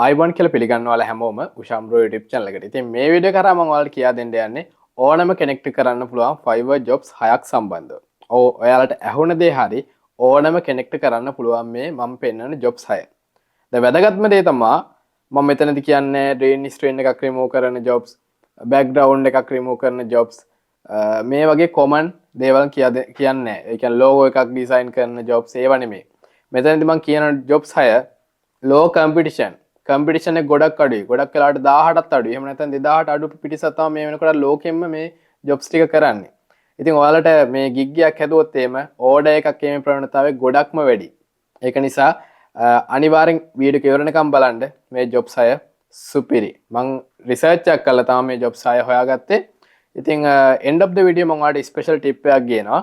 ආයිබෝන් කියලා පිළිගන්නවා හැමෝම උෂාම්බ්‍රෝ YouTube channel එකට. ඉතින් මේ වීඩියෝ කරා මම ඔයාලට කියා දෙන්න යන්නේ ඕනම කෙනෙක්ට කරන්න පුළුවන් Fiverr jobs 6ක් සම්බන්ධව. ඔව් ඔයාලට ඇහුණ දේ හරි ඕනම කෙනෙක්ට කරන්න පුළුවන් මේ මම පෙන්නන jobs 6. දැන් වැදගත්ම දේ තමයි මම මෙතනදී කියන්නේ drain screen එකක් remove කරන jobs, background එකක් remove කරන jobs, මේ වගේ common දේවල් කියන්නේ නැහැ. ඒ කියන්නේ logo එකක් design කරන jobs ඒව නෙමෙයි. මෙතනදී මම කියන jobs 6 low කම්පිටිෂන් එක ගොඩක් අඩුයි. ගොඩක් වෙලාවට 18ත් අඩුයි. එහෙම නැත්නම් 2000ට අඩු පිටිසක් තමයි මේ වෙනකොට ලෝකෙම්ම මේ ජොබ්ස් ටික කරන්නේ. ඉතින් ඔයාලට මේ ගිග් එකක් හැදුවොත් එහෙම ඕඩර් එකක් එීමේ ප්‍රවණතාවය ගොඩක්ම වැඩි. ඒක නිසා අනිවාර්යෙන් වීඩියෝ කෙවරනකම් බලන්න මේ ජොබ්ස් 6 සුපිරි. මම රිසර්ච් එකක් කළා තමයි මේ ජොබ්ස් 6 හොයාගත්තේ. ඉතින් end of the video මම ඔයාලට ස්පෙෂල් ටිප් එකක් ගේනවා.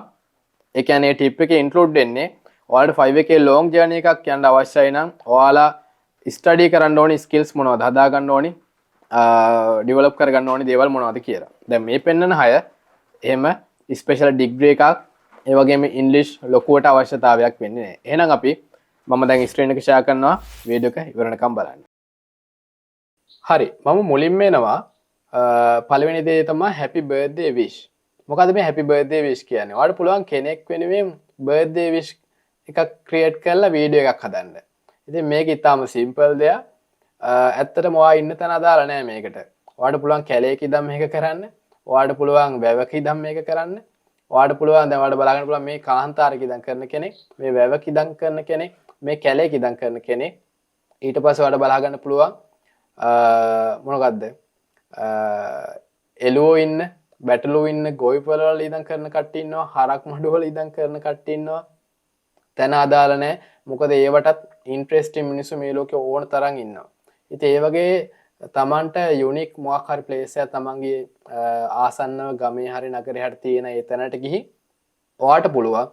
ඒ කියන්නේ ටිප් එකේ ඉන්ක්ලූඩ් වෙන්නේ ඔයාලට 5k long journey එකක් යන්න අවශ්‍යයි නම් ඔයාලා ස්ටඩි කරන්න ඕනි ස්කිල්ස් මොනවද හදා ගන්න ඕනි ඩෙවලොප් කර ගන්න ඕනි දේවල් මොනවද කියලා. දැන් මේ පෙන්නන 6 එහෙම ස්පෙෂල් ඩිග්‍රී එකක් ඒ වගේම ඉංග්‍රීසි ලොකුවට අවශ්‍යතාවයක් වෙන්නේ නැහැ. එහෙනම් අපි මම දැන් ස්ක්‍රීන් එක ෂෙයා කරනවා වීඩියෝ එක ඉවරනකම් බලන්න. හරි මම මුලින්ම එනවා පළවෙනි දේ තමයි happy birthday wish. මොකද්ද මේ happy birthday wish කියන්නේ? ඔයාලට පුළුවන් කෙනෙක් වෙනුවෙන් birthday wish එකක් ක්‍රියේට් කරලා වීඩියෝ එකක් හදන්න. ඉතින් මේක ඉතාලම සිම්පල් දෙයක්. ඇත්තටම ඔයා ඉන්න තැන අදාළ නැහැ මේකට. ඔයාලට පුළුවන් කැලේක ඉඳන් මේක කරන්න. ඔයාලට පුළුවන් වැවක ඉඳන් මේක කරන්න. ඔයාලට පුළුවන් දැන් ඔයාලට බලන්න පුළුවන් මේ කාන්තාරයක ඉඳන් කරන කෙනෙක්, මේ වැවක ඉඳන් කරන කෙනෙක්, මේ කැලේක ඉඳන් කරන කෙනෙක්. ඊට පස්සේ ඔයාලට බලා ගන්න පුළුවන් මොනකද්ද? එළුවෝ ඉන්න, බැටළුවෝ ඉන්න, ගොවිපළ වල ඉඳන් කරන කට්ටිය ඉන්නවා, හරක් මඩු වල ඉඳන් කරන කට්ටිය ඉන්නවා. තැන අදාළ නැහැ. මොකද ඒවටත් ඉන්ට්‍රෙස්ටිං මිනිස්සු මේ ලෝකේ ඕන තරම් ඉන්නවා. ඉතින් ඒ වගේ තමන්ට යුනික් මොකක් හරි ප්ලේස් එකක් තමන්ගේ ආසන්නව ගමේ හරි නගරේ හරි තියෙන ඒ තැනට ගිහින් ඔයාට පුළුවන්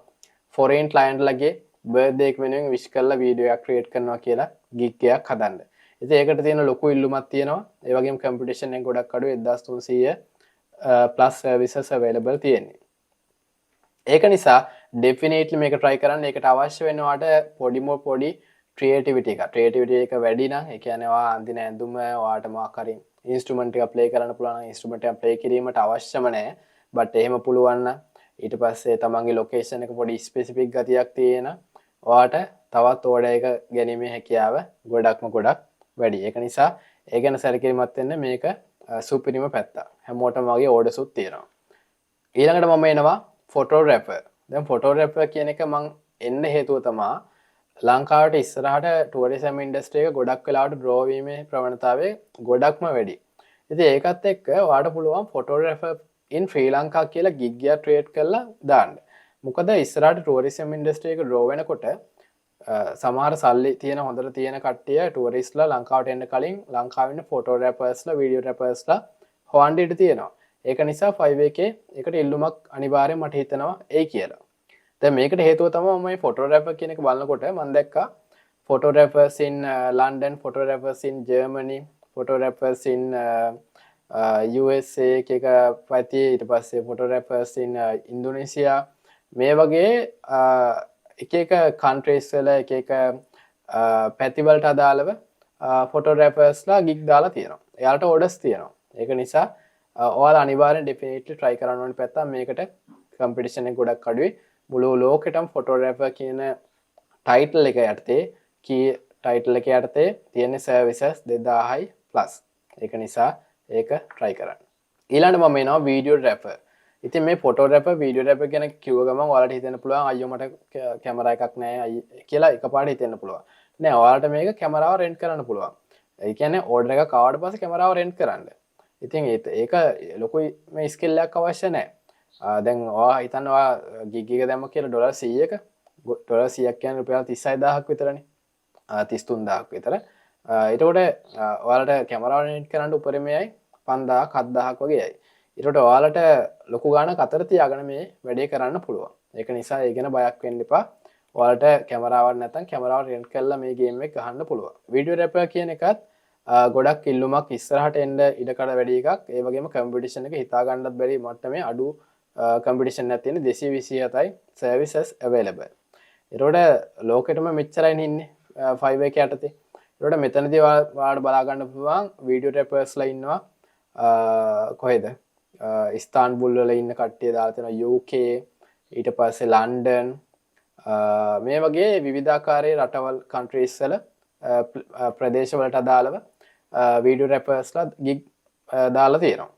ෆොරේන් ක්ලයන්ට් ලගේ බර්ත්ඩේ එක වෙනුවෙන් විශ් කරලා වීඩියෝ එකක් ක්‍රියේට් කරනවා කියලා ගිග් එකක් හදන්න. ඉතින් ඒකට තියෙන ලොකු ඉල්ලුමක් තියෙනවා. ඒ වගේම කම්පිටිෂන් එක ගොඩක් අඩුයි 1300 plus services available තියෙන්නේ. ඒක නිසා definitely මේක try කරන්න. ඒකට අවශ්‍ය වෙන්නේ ඔයාට පොඩි creativity එක. creativity එක වැඩි නම් ඒ කියන්නේ ඔයා අඳින ඇඳුම ඔයාට මොකක් හරි instrument එකක් play කරන්න පුළුවන් නම් instrument එකක් play කිරීමට අවශ්‍යම නැහැ. but එහෙම පුළුවන් නම් ඊට පස්සේ තමන්ගේ location එක පොඩි specific ගතියක් තියෙන ඔයාට තවත් order එක ගැනීමේ හැකියාව ගොඩක් වැඩි. ඒක නිසා ඒ ගැන සැලකිලිමත් වෙන්න මේක සුපිරිම පැත්ත. හැමෝටම වගේ orders උත් තියෙනවා. ඊළඟට මම එනවා photographer. දැන් photographer කියන එක මං එන්න හේතුව තමයි ලංකාවට ඉස්සරහට ටුවරිසම් ඉන්ඩස්ට්‍රි එක ගොඩක් වෙලාවට ග්‍රෝ වීමේ ප්‍රවණතාවය ගොඩක්ම වැඩි. ඉතින් ඒකත් එක්ක ඔයාලට පුළුවන් photographer in ශ්‍රී ලංකා කියලා ගිග් එකක් ක්‍රියේට් කරලා දාන්න. මොකද ඉස්සරහට ටුවරිසම් ඉන්ඩස්ට්‍රි එක ග්‍රෝ වෙනකොට සමහර සල්ලි තියෙන හොඳට තියෙන කට්ටිය ටුවරිස්ට්ලා ලංකාවට එන්න කලින් ලංකාවේ ඉන්න ෆොටෝග්‍රැෆර්ස්ලා වීඩියෝග්‍රැෆර්ස්ලා හොයන්න ඉඩ තියෙනවා. ඒක නිසා 5k එකට ඉල්ලුමක් අනිවාර්යෙන් මට හිතෙනවා එයි කියලා. දැන් මේකට හේතුව තමයි මම මේ ෆොටෝග්‍රැෆර් කියන එක බලනකොට මම දැක්කා photographers in London, photographers in Germany, photographers in USA එක පැති ඊට පස්සේ photographers in Indonesia මේ වගේ එක countries වල එක පැති වලට අදාළව photographers ලා gig දාලා තියෙනවා. එයාලට orders තියෙනවා. ඒක නිසා ඔයාලා අනිවාර්යෙන් definitely try කරන්න ඕනේ පැත්ත මේකට competition එක ගොඩක් අඩුයි. මුළු ලෝකෙටම photographer කියන title එක යටතේ key title එක යටතේ තියෙන services 2000යි plus. ඒක නිසා ඒක try කරන්න. ඊළඟට මම එනවා videographer. ඉතින් මේ photographer videographer ගැන කිව්ව ගමන් ඔයාලට හිතෙන්න පුළුවන් අයියෝ මට කැමරා එකක් නැහැ කියලා එකපාරට හිතෙන්න පුළුවන්. නෑ ඔයාලට මේක කැමරාව rent කරන්න පුළුවන්. ඒ කියන්නේ order එකක් ආවට පස්සේ කැමරාව rent කරන්න. ඉතින් ඒක ලොකුයි මේ ස්කිල් එකක් අවශ්‍ය නැහැ. දැන් ඔයා හිතන්න ඔයා ගිග් එක දැම්ම කියලා ඩොලර් 100ක ඩොලර් 100ක් කියන්නේ රුපියල් 36000ක් විතරනේ. 33000ක් විතර. එතකොට ඔයාලට කැමරාව රෙන්ට් කරන්න උපරිමයයි 5000ක් 7000ක් වගේයි. ඒකට ඔයාලට ලොකු ගාණක් අතර තියාගෙන මේ වැඩේ කරන්න පුළුවන්. ඒක නිසා ඒ ගැන බයක් වෙන්න එපා. ඔයාලට කැමරාවක් නැත්නම් කැමරාව රෙන්ට් කරලා මේ ගේම් එක ගහන්න පුළුවන්. වීඩියෝ රැපර් කියන එකත් ගොඩක් ඉල්ලුමක් ඉස්සරහට එන්න ඉඩකඩ වැඩි එකක්. ඒ වගේම කම්පිටිෂන් එක හිතා ගන්නත් බැරි මට්ටමේ අඩු කම්පිටිෂන් එකක් තියෙන 227යි services available. ඒතකොට ලෝකෙටම මෙච්චරයි ඉන්නේ 5k යටතේ. එතකොට මෙතනදී ඔයාලට බලා ගන්න පුළුවන් වීඩියෝ රෙපර්ස්ලා ඉන්නවා කොහෙද ඉස්තාන්බුල් වල ඉන්න කට්ටිය දාලා තියෙනවා UK ඊට පස්සේ ලන්ඩන් මේ වගේ විවිධාකාරයේ රටවල් කන්ට්‍රීස් වල ප්‍රදේශවලට අදාළව වීඩියෝ රෙපර්ස්ලා ගිග් දාලා තියෙනවා.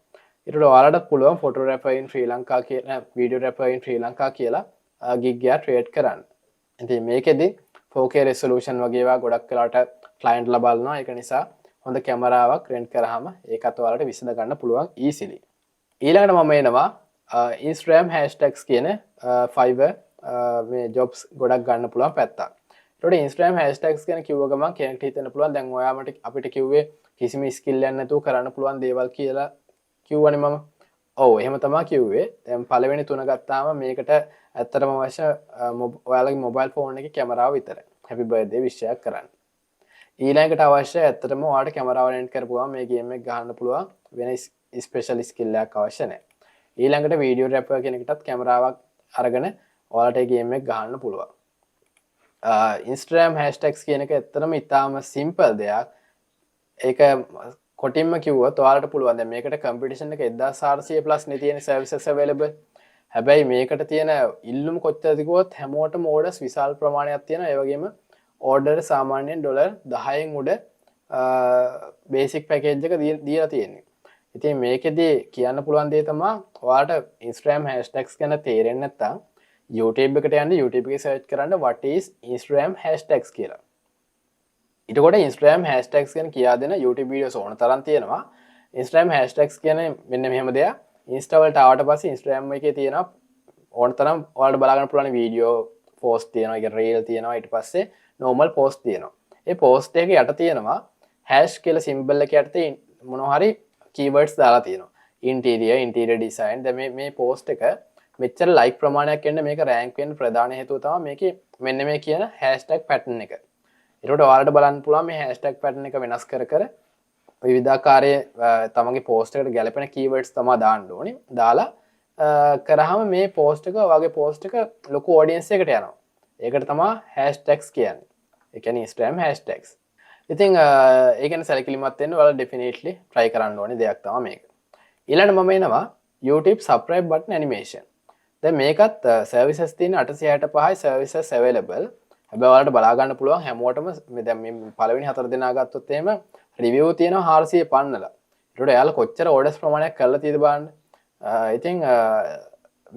ඊට ඔයාලට පුළුවන් ෆොටෝ රැපර් ඉන් ශ්‍රී ලංකා කියලා වීඩියෝ රැපර් ඉන් ශ්‍රී ලංකා කියලා ගිග් එක ක්‍රියේට් කරන්න. ඉතින් මේකෙදි 4K resolution වගේ ඒවා ගොඩක් වෙලාට ක්ලයන්ට් ලා බලනවා. ඒක නිසා හොඳ කැමරාවක් රෙන්ට් කරාම ඒකත් ඔයාලට විසඳ ගන්න පුළුවන් easily. ඊළඟට මම එනවා Instagram hashtags කියන Fiverr මේ jobs ගොඩක් ගන්න පුළුවන් පැත්තක්. ඒකට Instagram hashtags ගැන කිව්ව ගමන් කෙනෙක්ට හිතෙන්න පුළුවන් දැන් ඔයාමට අපිට කිව්වේ කිසිම ස්කිල් එකක් නැතුව කරන්න පුළුවන් දේවල් කියලා කිව්වනේ මම. ඔව් එහෙම තමයි කිව්වේ. දැන් පළවෙනි තුන ගත්තාම මේකට ඇත්තටම අවශ්‍ය ඔයාලගේ මොබයිල් ෆෝන් එකේ කැමරාව විතරයි. happy birthday wish එකක් කරන්න. ඊළඟට අවශ්‍ය ඇත්තටම ඔයාලට කැමරාව රෙන්ට් කරපුවාම මේ ගේම් එක ගහන්න පුළුවන් වෙන ස්පෙෂල් ස්කිල් එකක් අවශ්‍ය නැහැ. ඊළඟට වීඩියෝ රැපර් කෙනෙක්ටත් කැමරාවක් අරගෙන ඔයාලට මේ ගේම් එක ගහන්න පුළුවන්. Instagram hashtags කියන එක ඇත්තටම ඉතාම සිම්පල් දෙයක්. ඒක කොටින්ම කිව්වොත් ඔයාලට පුළුවන් දැන් මේකට කම්පිටිෂන් එක 1400 ප්ලස් නේ තියෙන සර්විසස් අවైలබල්. හැබැයි මේකට තියෙන ඉල්ලුම කොච්චරද කිව්වොත් හැමෝටම ඕඩර්ස් විශාල ප්‍රමාණයක් තියෙනවා. ඒ වගේම ඕඩර් සාමාන්‍යයෙන් $10න් උඩ බේසික් පැකේජ් එක දීලා තියෙන්නේ. ඉතින් මේකෙදි කියන්න පුළුවන් දේ තමයි ඔයාලට Instagram hashtags ගැන තේරෙන්නේ නැත්නම් YouTube එකට යන්න YouTube එකේ සර්ච් කරන්න what is Instagram hashtags කියලා. ඊටකොට Instagram hashtags ගැන කියා දෙන YouTube වීඩියෝස් ඕන තරම් තියෙනවා. Instagram hashtags කියන්නේ මෙන්න මෙහෙම දෙයක්. Insta වලට ආවට පස්සේ Instagram එකේ තියෙනවා ඕන තරම් ඔයාලට බලා ගන්න පුළුවන් වීඩියෝ post තියෙනවා. ඒක reel තියෙනවා. ඊට පස්සේ normal post තියෙනවා. ඒ post එකේ යට තියෙනවා hash කියලා symbol එක යටතේ මොනවා හරි keywords දාලා තියෙනවා. interior design. දැන් මේ post එක මෙච්චර like ප්‍රමාණයක් එන්න මේක rank වෙන්න ප්‍රධාන හේතුව තමයි මේකේ මෙන්න මේ කියන hashtag pattern එක. ඒකට ඔයාලට බලන්න පුළුවන් මේ hashtag pattern එක වෙනස් කර විවිධාකාරයේ තමන්ගේ post එකට ගැලපෙන keywords තමයි දාන්න ඕනේ. දාලා කරාම මේ post එක වගේ post එක ලොකු audience එකකට යනවා. ඒකට තමයි hashtags කියන්නේ. ඒ කියන්නේ Instagram hashtags. ඉතින් ඒ ගැන සැලකිලිමත් වෙන්න ඔයාලා definitely try කරන්න ඕනේ දෙයක් තමයි මේක. ඊළඟට මම එනවා YouTube subscribe button animation. දැන් මේකත් services තියෙන 865යි services available. හැබැයි ඔයාලට බලා ගන්න පුළුවන් හැමෝටම දැන් මේ පළවෙනි 4 දෙනා ගත්තොත් එහෙම review තියෙනවා 400 පන්නලා. ඒකට එයාලා කොච්චර orders ප්‍රමාණයක් කරලා තියෙද බලන්න. ඉතින්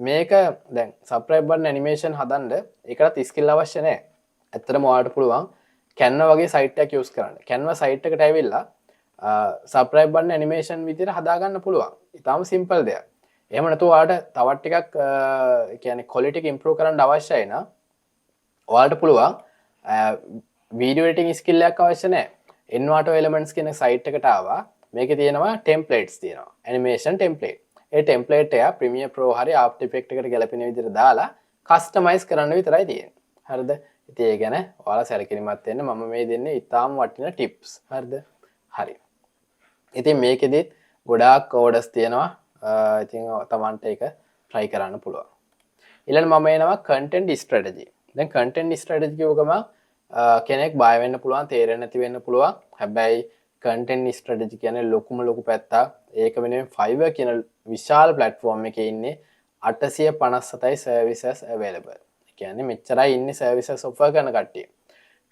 මේක දැන් subscribe button animation හදන්න ඒකට skill අවශ්‍ය නැහැ. ඇත්තටම ඔයාලට පුළුවන් Canva වගේ site එකක් use කරන්න. Canva site එකට ඇවිල්ලා subscribe button animation විදිහට හදා ගන්න පුළුවන්. ඊටාම simple දෙයක්. එහෙම නැතුව ඔයාලට තවත් ටිකක් කියන්නේ quality එක improve කරන්න අවශ්‍යයි නම් ඔයාලට පුළුවන් video editing skill එකක් අවශ්‍ය නැහැ. Envato Elements කියන site එකට ආවා. මේකේ තියෙනවා templates තියෙනවා. animation template. ඒ template එක Premiere Pro හරි After Effects එකට ගැලපෙන විදිහට දාලා customize කරන්න විතරයි තියෙන්නේ. හරිද? ඉතින් ඒ ගැන ඔයාලා සැලකිලිමත් වෙන්න මම මේ දෙන්නේ ඊටාම වටින tips. හරිද? හරි. ඉතින් මේකෙදිත් ගොඩාක් orders තියෙනවා. ඉතින් තමන්ට ඒක try කරන්න පුළුවන්. ඊළඟ මම එනවා content strategy. දැන් content strategy කියව ගමන් කෙනෙක් බය වෙන්න පුළුවන්, තේරෙන්නේ නැති වෙන්න පුළුවන්. හැබැයි content strategy කියන්නේ ලොකු පැත්තක්. ඒක වෙනුවෙන් Fiverr කියන විශාල platform එකේ ඉන්නේ 857යි services available. ඒ කියන්නේ මෙච්චරයි ඉන්නේ services offer කරන කට්ටිය.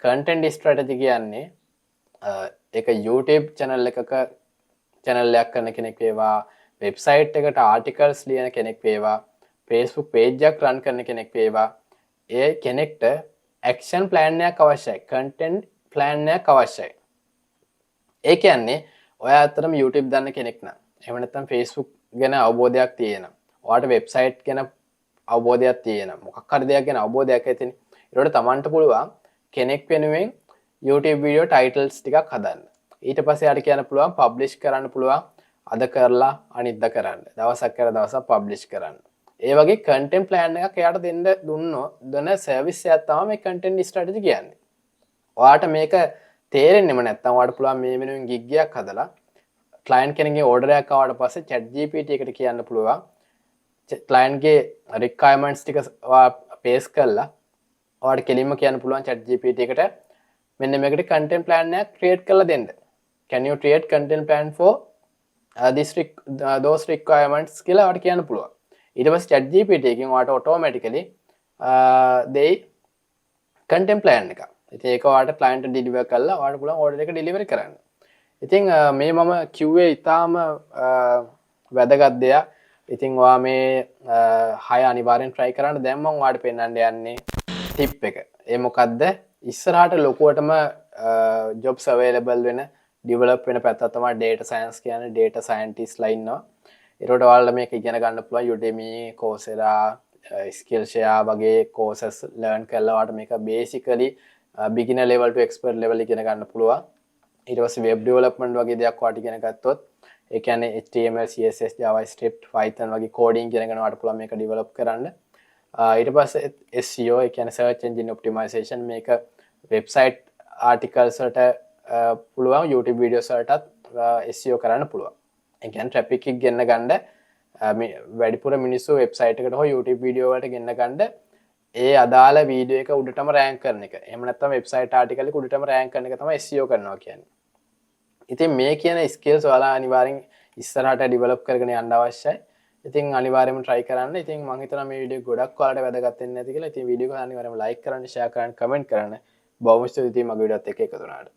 content strategy කියන්නේ ඒක YouTube channel එකක channel එකක් කරන කෙනෙක් වේවා, website එකට articles ලියන කෙනෙක් වේවා, Facebook page එකක් run කරන කෙනෙක් වේවා, ඒ කෙනෙක්ට action plan එකක් අවශ්‍යයි, content plan එකක් අවශ්‍යයි. ඒ කියන්නේ ඔයා අතරම YouTube දන්න කෙනෙක් නම්, එහෙම නැත්නම් Facebook ගැන අවබෝධයක් තියෙනවා, ඔයාට website ගැන අවබෝධයක් තියෙනවා, මොකක් හරි දෙයක් ගැන අවබෝධයක් ඇතිනේ. ඒකට තමන්ට පුළුවන් කෙනෙක් වෙනුවෙන් YouTube video titles ටිකක් හදන්න. ඊට පස්සේ යාට කියන්න පුළුවන් publish කරන්න පුළුවන්. අද කරලා අනිද්දා කරන්න. දවසක් කර දවසක් publish කරන්න. ඒ වගේ content plan එකක් එයාට දුන්න service එකක් තමයි මේ content strategy කියන්නේ. ඔයාට මේක තේරෙන්නෙම නැත්නම් ඔයාට පුළුවන් මේ වෙනුවෙන් gig එකක් හදලා client කෙනෙක්ගේ order එකක් ආවට පස්සේ ChatGPT එකට කියන්න පුළුවන් client ගේ requirements ටික ඔයා paste කරලා ඔයාට කෙලින්ම කියන්න පුළුවන් ChatGPT එකට මෙන්න මේකට content plan එකක් create කරලා දෙන්න. Can you create content plan for those requirements කියලා ඔයාලට කියන්න පුළුවන්. ඊට පස්සේ ChatGPT එකෙන් ඔයාලට automatically දෙයි content plan එක. ඉතින් ඒක ඔයාලට client deliver කරලා ඔයාලට පුළුවන් order එක delivery කරන්න. ඉතින් මේ මම කිව්වේ ඊටාම වැදගත් දෙයක්. ඉතින් ඔයා මේ 6 අනිවාර්යෙන් try කරන්න. දැන් මම ඔයාලට පෙන්නන්න යන්නේ tip එක. ඒ මොකද්ද? ඉස්සරහට ලොකුවටම jobs available වෙන develop වෙන පැත්ත තමයි data science කියන්නේ. data scientistලා ඉන්නවා. ඒකට ඔයාලට මේක ඉගෙන ගන්න පුළුවන් Udemy, Coursera, Skillshare වගේ courses learn කරලා ඔයාලට මේක basically beginner level to expert level ඉගෙන ගන්න පුළුවන්. ඊට පස්සේ web development වගේ දෙයක් ඔයාලට ඉගෙන ගත්තොත් ඒ කියන්නේ HTML, CSS, JavaScript, Python වගේ coding ඉගෙන ගන්න ඔයාලට පුළුවන් මේක develop කරන්න. ඊට පස්සේ SEO ඒ කියන්නේ search engine optimization මේක website articles වලට පුළුවන් YouTube videos වලටත් SEO කරන්න පුළුවන්. ඒ කියන්නේ traffic එක ගෙන්න ගන්න වැඩිපුර මිනිස්සු website එකට හෝ YouTube video වලට ගෙන්න ගන්න ඒ අදාළ වීඩියෝ එක උඩටම රෑන්ක් කරන එක. එහෙම නැත්නම් වෙබ්සයිට් ආටිකල් එක උඩටම රෑන්ක් කරන එක තමයි SEO කරනවා කියන්නේ. ඉතින් මේ කියන ස්කිල්ස් ඔයාලා අනිවාර්යෙන් ඉස්සරහට ඩෙවලොප් කරගෙන යන්න අවශ්‍යයි. ඉතින් අනිවාර්යයෙන්ම try කරන්න. ඉතින් මම හිතනවා මේ වීඩියෝ ගොඩක් ඔයාලට වැදගත් වෙන්නේ නැති කියලා. ඉතින් වීඩියෝ එක අනිවාර්යයෙන්ම like කරන්න, share කරන්න, comment කරන්න. බොහොම ස්තුතියි මගේ වීඩියෝත් එක්ක එකතු වුණාට.